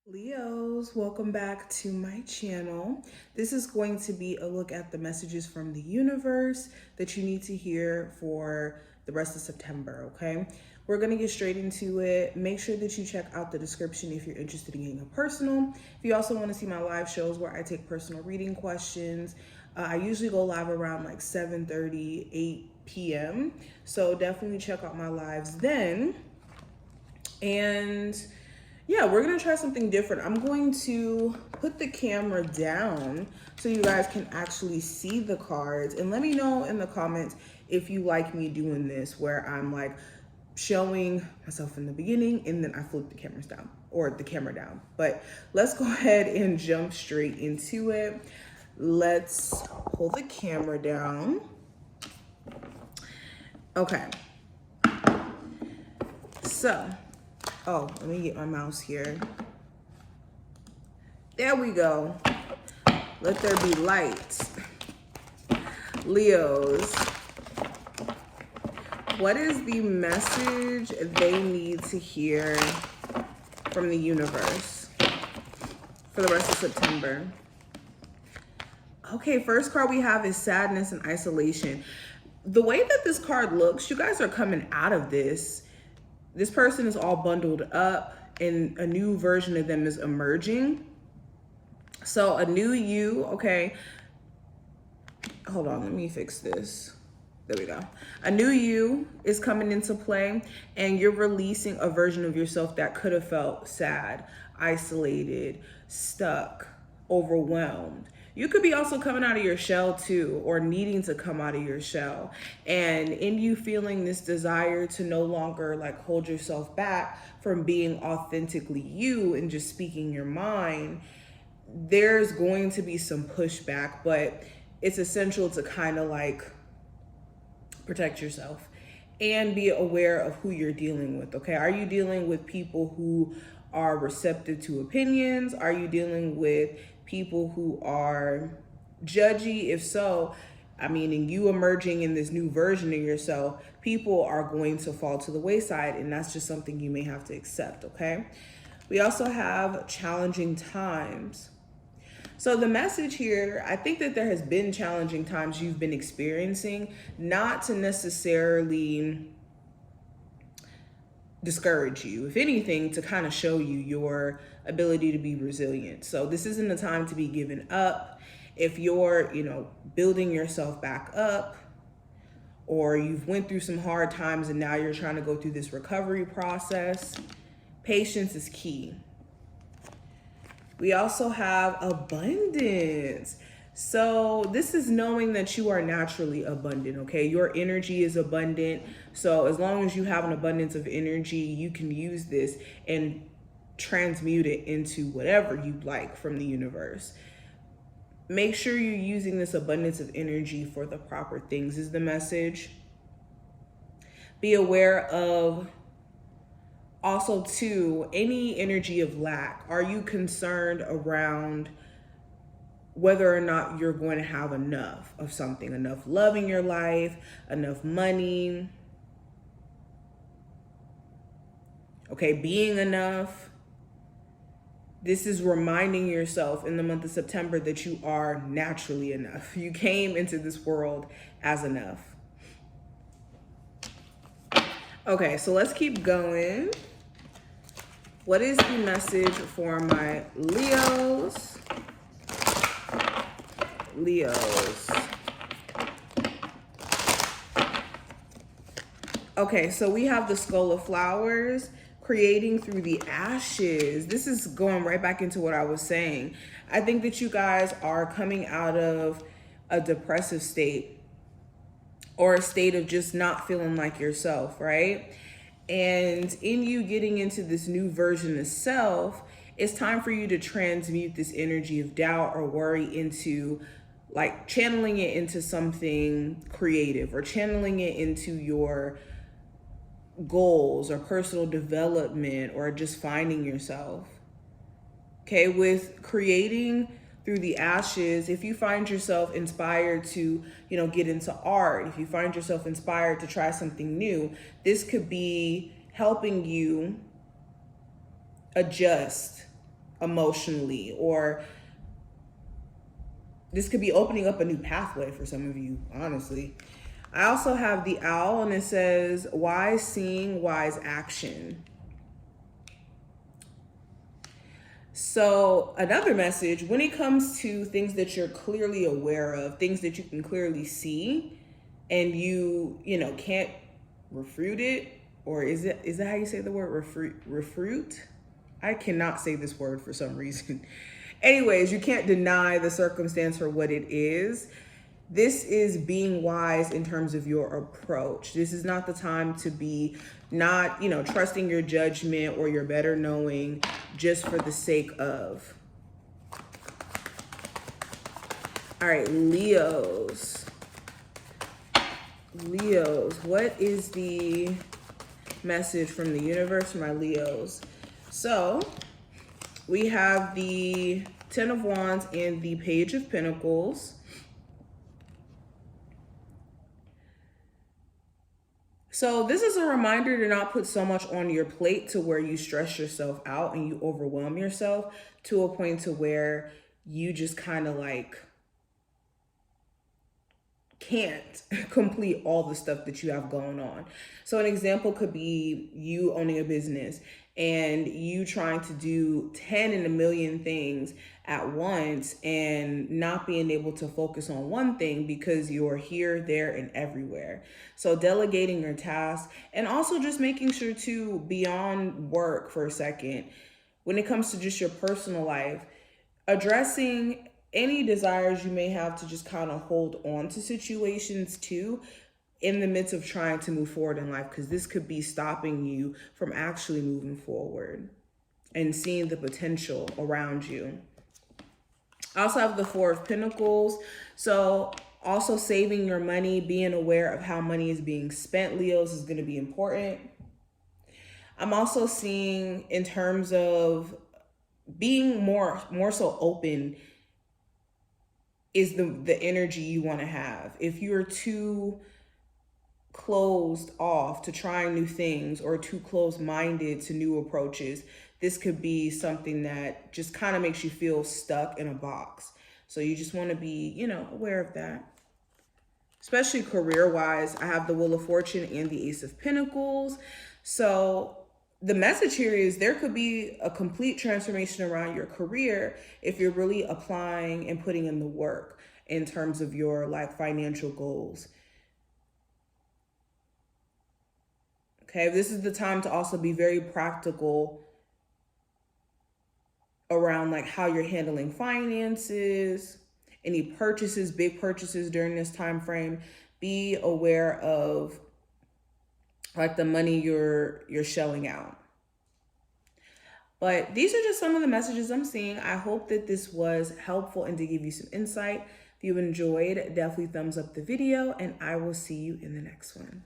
Leos, welcome back to my channel. This is going to be a look at the messages from the universe that you need to hear for the rest of September, okay? We're gonna get straight into it. Make sure that you check out the description if you're interested in getting a personal. If you also wanna see my live shows where I take personal reading questions, I usually go live around like 7:30, 8 p.m. So definitely check out my lives then. And yeah, we're gonna try something different. I'm going to put the camera down so you guys can actually see the cards. And let me know in the comments if you like me doing this, where I'm like showing myself in the beginning and then I flip the cameras down or the camera down. But let's go ahead and jump straight into it. Let's pull the camera down. Okay. So, oh, let me get my mouse here. There we go. Let there be light. Leos, what is the message they need to hear from the universe for the rest of September? Okay, first card we have is sadness and isolation. The way that this card looks, you guys are coming out of this. This person is all bundled up and a new version of them is emerging. So a new you, okay. Hold on, let me fix this. There we go. A new you is coming into play and you're releasing a version of yourself that could have felt sad, isolated, stuck, overwhelmed. You could be also coming out of your shell too, or needing to come out of your shell. And in you feeling this desire to no longer like hold yourself back from being authentically you and just speaking your mind, there's going to be some pushback, but it's essential to kind of like protect yourself and be aware of who you're dealing with, okay? Are you dealing with people who are receptive to opinions? Are you dealing with people who are judgy? If so, I mean, in you emerging in this new version of yourself, people are going to fall to the wayside, and that's just something you may have to accept, okay? We also have challenging times. So the message here, I think that there has been challenging times you've been experiencing, not to necessarily discourage you, if anything, to kind of show you your ability to be resilient. So this isn't a time to be giving up. If you're, building yourself back up, or you've went through some hard times and now you're trying to go through this recovery process, patience is key. We also have abundance. So this is knowing that you are naturally abundant, okay? Your energy is abundant. So as long as you have an abundance of energy, you can use this and transmute it into whatever you'd like from the universe. Make sure you're using this abundance of energy for the proper things is the message. Be aware of also, too, any energy of lack. Are you concerned around whether or not you're going to have enough of something, enough love in your life, enough money, okay, being enough? This is reminding yourself in the month of September that you are naturally enough. You came into this world as enough. Okay, so let's keep going. What is the message for my Leos? Leos. Okay, so we have the Skull of Flowers, creating through the ashes. This is going right back into what I was saying. I think that you guys are coming out of a depressive state or a state of just not feeling like yourself, right? And in you getting into this new version of self, it's time for you to transmute this energy of doubt or worry into like channeling it into something creative or channeling it into your goals or personal development or just finding yourself. Okay, with creating through the ashes, if you find yourself inspired to, get into art, if you find yourself inspired to try something new, this could be helping you adjust emotionally, or this could be opening up a new pathway for some of you, honestly. I also have the owl, and it says, wise seeing, wise action. So another message, when it comes to things that you're clearly aware of, things that you can clearly see, and you know, can't refute it, or is that how you say the word refute? I cannot say this word for some reason. Anyways, you can't deny the circumstance for what it is. This is being wise in terms of your approach. This is not the time to be not, you know, trusting your judgment or your better knowing just for the sake of. All right, Leos. Leos, what is the message from the universe for my Leos? So we have the Ten of Wands and the Page of Pentacles. So this is a reminder to not put so much on your plate to where you stress yourself out and you overwhelm yourself to a point to where you just kind of like can't complete all the stuff that you have going on. So an example could be you owning a business and you trying to do 10 in a million things at once and not being able to focus on one thing because you're here, there, and everywhere. So delegating your tasks, and also just making sure to beyond work for a second, when it comes to just your personal life, addressing any desires you may have to just kind of hold on to situations too in the midst of trying to move forward in life, because this could be stopping you from actually moving forward and seeing the potential around you. I also have the Four of Pentacles. So also saving your money, being aware of how money is being spent, Leos, is going to be important. I'm also seeing in terms of being more so open is the energy you want to have. If you're too closed off to trying new things or too closed-minded to new approaches, this could be something that just kind of makes you feel stuck in a box. So you just want to be, you know, aware of that. Especially career-wise, I have the Wheel of Fortune and the Ace of Pentacles. So the message here is there could be a complete transformation around your career if you're really applying and putting in the work in terms of your like financial goals. Okay, this is the time to also be very practical around like how you're handling finances, any purchases, big purchases during this time frame. Be aware of like the money you're shelling out. But these are just some of the messages I'm seeing. I hope that this was helpful and to give you some insight. If you enjoyed, definitely thumbs up the video, and I will see you in the next one.